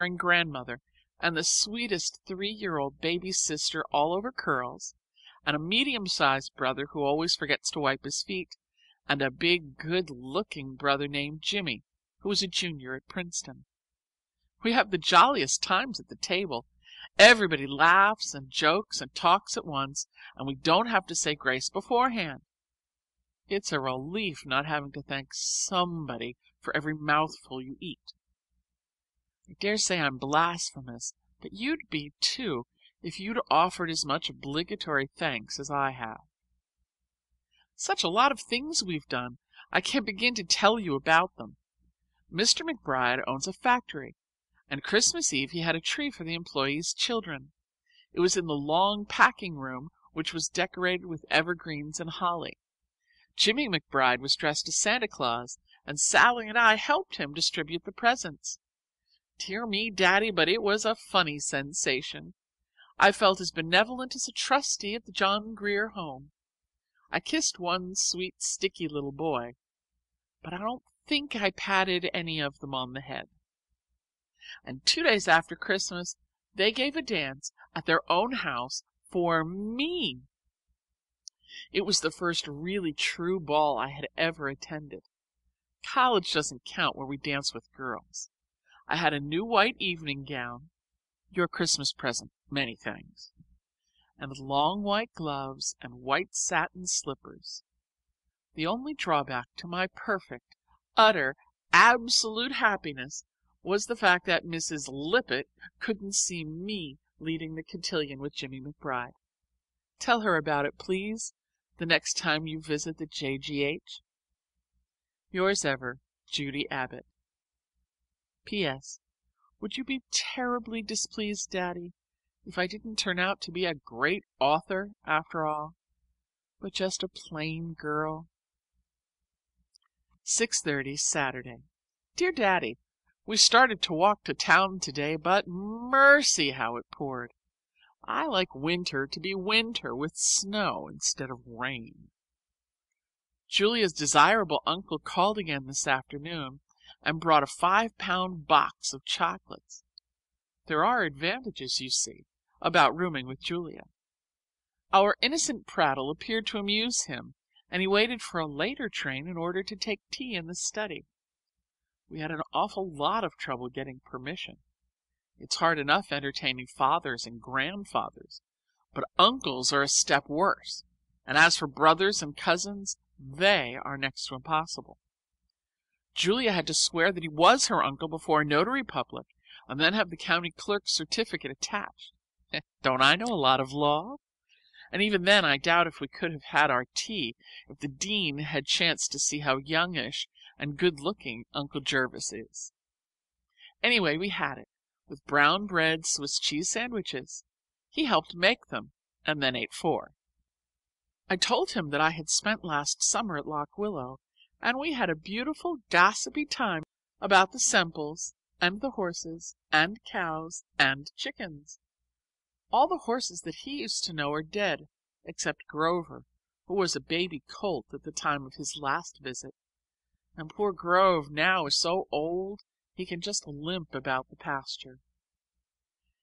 grandmother, and the sweetest 3-year-old baby sister all over curls, and a medium-sized brother who always forgets to wipe his feet, and a big, good-looking brother named Jimmy, who is a junior at Princeton. We have the jolliest times at the table. Everybody laughs and jokes and talks at once, and we don't have to say grace beforehand. It's a relief not having to thank somebody for every mouthful you eat. I dare say I'm blasphemous, but you'd be too if you'd offered as much obligatory thanks as I have. Such a lot of things we've done. I can't begin to tell you about them. Mr. McBride owns a factory, and Christmas Eve he had a tree for the employees' children. It was in the long packing room, which was decorated with evergreens and holly. Jimmy McBride was dressed as Santa Claus, and Sally and I helped him distribute the presents. Dear me, Daddy, but it was a funny sensation. I felt as benevolent as a trustee at the John Grier Home. I kissed one sweet, sticky little boy, but I don't think I patted any of them on the head. And 2 days after Christmas, they gave a dance at their own house for me. It was the first really true ball I had ever attended. College doesn't count where we dance with girls. I had a new white evening gown, your Christmas present, many thanks, and long white gloves and white satin slippers. The only drawback to my perfect, utter, absolute happiness was the fact that Mrs. Lippett couldn't see me leading the cotillion with Jimmy McBride. Tell her about it, please, the next time you visit the JGH. Yours ever, Judy Abbott. P.S. Would you be terribly displeased, Daddy, if I didn't turn out to be a great author after all, but just a plain girl? 6:30 Saturday. Dear Daddy, we started to walk to town today, but mercy how it poured. I like winter to be winter with snow instead of rain. Julia's desirable uncle called again this afternoon and brought a 5-pound box of chocolates. There are advantages, you see, about rooming with Julia. Our innocent prattle appeared to amuse him, and he waited for a later train in order to take tea in the study. We had an awful lot of trouble getting permission. It's hard enough entertaining fathers and grandfathers, but uncles are a step worse, and as for brothers and cousins, they are next to impossible. Julia had to swear that he was her uncle before a notary public, and then have the county clerk's certificate attached. Don't I know a lot of law? And even then I doubt if we could have had our tea if the dean had chanced to see how youngish and good-looking Uncle Jervis is. Anyway, we had it, with brown bread Swiss cheese sandwiches. He helped make them, and then ate 4. I told him that I had spent last summer at Lock Willow, and we had a beautiful gossipy time about the Semples, and the horses, and cows, and chickens. All the horses that he used to know are dead, except Grover, who was a baby colt at the time of his last visit, and poor Grove now is so old he can just limp about the pasture.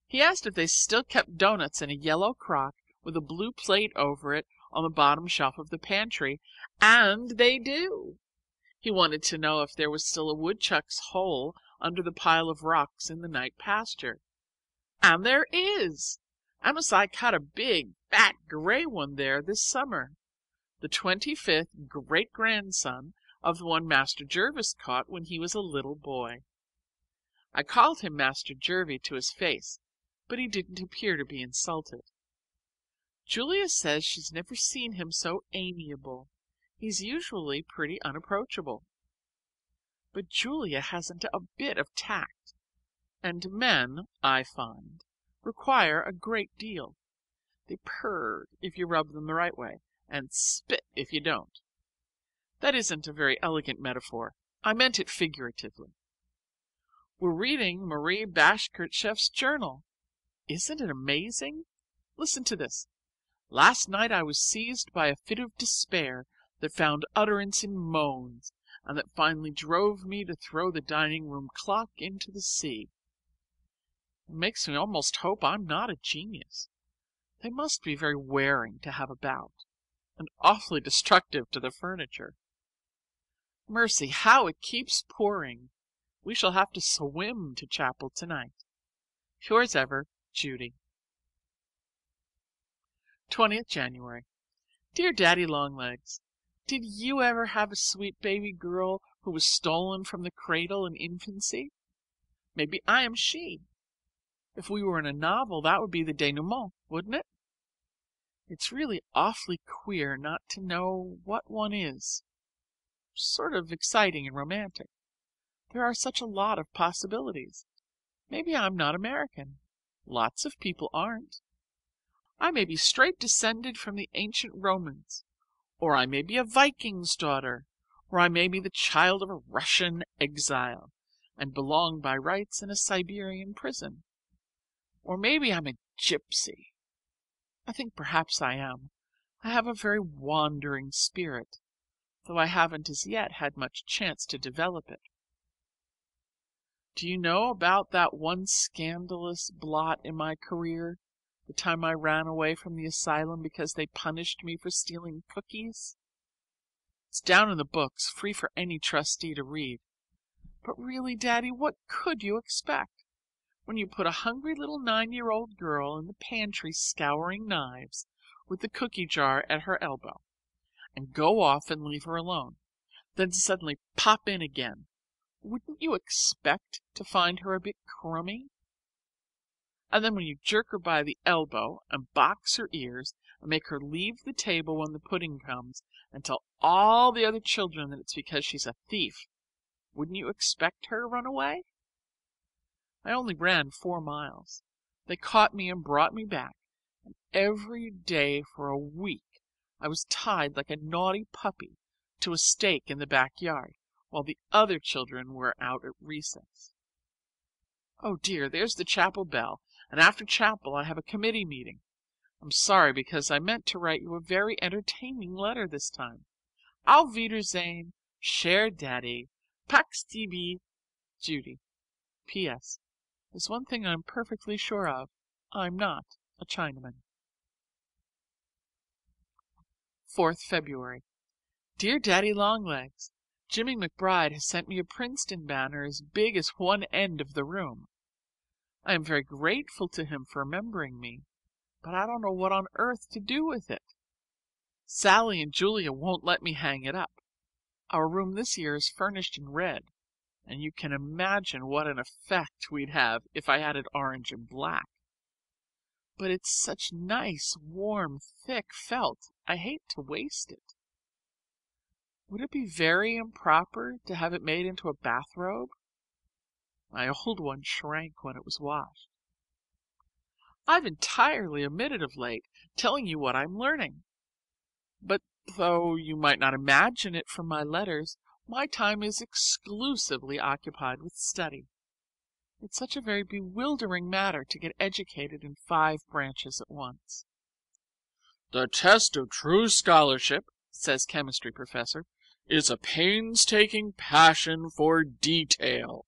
He asked if they still kept doughnuts in a yellow crock with a blue plate over it on the bottom shelf of the pantry, and they do. He wanted to know if there was still a woodchuck's hole under the pile of rocks in the night pasture. And there is. Amasai caught a big, fat, gray one there this summer, the 25th great-grandson of the one Master Jervis caught when he was a little boy. I called him Master Jervy to his face, but he didn't appear to be insulted. Julia says she's never seen him so amiable. He's usually pretty unapproachable. But Julia hasn't a bit of tact, and men, I find, require a great deal. They purr if you rub them the right way, and spit if you don't. That isn't a very elegant metaphor. I meant it figuratively. We're reading Marie Bashkirtseff's journal. Isn't it amazing? Listen to this. Last night I was seized by a fit of despair that found utterance in moans, and that finally drove me to throw the dining-room clock into the sea. It makes me almost hope I'm not a genius. They must be very wearing to have about, and awfully destructive to the furniture. Mercy, how it keeps pouring! We shall have to swim to chapel tonight. Yours ever, Judy. 20th January. Dear Daddy Longlegs, did you ever have a sweet baby girl who was stolen from the cradle in infancy? Maybe I am she. If we were in a novel, that would be the denouement, wouldn't it? It's really awfully queer not to know what one is. Sort of exciting and romantic. There are such a lot of possibilities. Maybe I'm not American. Lots of people aren't. I may be straight descended from the ancient Romans, or I may be a Viking's daughter, or I may be the child of a Russian exile, and belong by rights in a Siberian prison. Or maybe I'm a gypsy. I think perhaps I am. I have a very wandering spirit, though I haven't as yet had much chance to develop it. Do you know about that one scandalous blot in my career, the time I ran away from the asylum because they punished me for stealing cookies? It's down in the books, free for any trustee to read. But really, Daddy, what could you expect? When you put a hungry little 9-year-old girl in the pantry scouring knives, with the cookie jar at her elbow, and go off and leave her alone, then suddenly pop in again, wouldn't you expect to find her a bit crummy? And then when you jerk her by the elbow and box her ears and make her leave the table when the pudding comes and tell all the other children that it's because she's a thief, wouldn't you expect her to run away? I only ran 4 miles. They caught me and brought me back, and every day for a week I was tied like a naughty puppy to a stake in the backyard while the other children were out at recess. Oh dear, there's the chapel bell, and after chapel I have a committee meeting. I'm sorry because I meant to write you a very entertaining letter this time. Auf Wiedersehen, cher Daddy, Pax Tibi, Judy. P.S. There's one thing I'm perfectly sure of. I'm not a Chinaman. 4th February. Dear Daddy Longlegs, Jimmy McBride has sent me a Princeton banner as big as one end of the room. I am very grateful to him for remembering me, but I don't know what on earth to do with it. Sally and Julia won't let me hang it up. Our room this year is furnished in red, and you can imagine what an effect we'd have if I had it orange and black. But it's such nice, warm, thick felt, I hate to waste it. Would it be very improper to have it made into a bathrobe? My old one shrank when it was washed. I've entirely omitted of late telling you what I'm learning. But though you might not imagine it from my letters, my time is exclusively occupied with study. It's such a very bewildering matter to get educated in 5 branches at once. The test of true scholarship, says chemistry professor, is a painstaking passion for detail.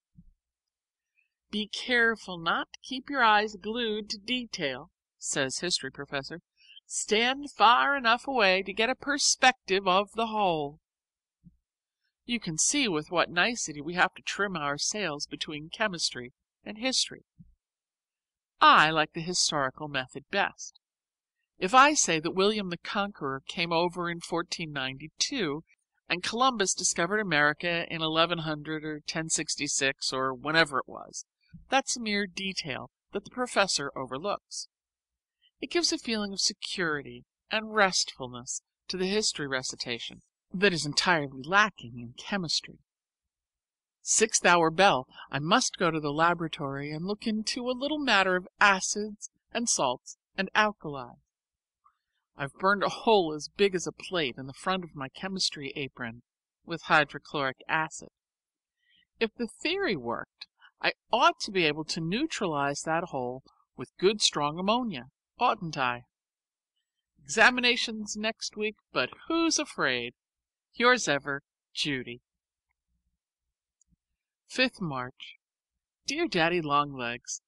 Be careful not to keep your eyes glued to detail, says history professor. Stand far enough away to get a perspective of the whole. You can see with what nicety we have to trim our sails between chemistry and history. I like the historical method best. If I say that William the Conqueror came over in 1492 and Columbus discovered America in 1100 or 1066 or whenever it was, that's a mere detail that the professor overlooks. It gives a feeling of security and restfulness to the history recitation that is entirely lacking in chemistry. 6th hour bell. I must go to the laboratory and look into a little matter of acids and salts and alkalis. I've burned a hole as big as a plate in the front of my chemistry apron with hydrochloric acid. If the theory worked, I ought to be able to neutralize that hole with good strong ammonia, oughtn't I? Examinations next week, but who's afraid? Yours ever, Judy. 5th March. Dear Daddy Longlegs,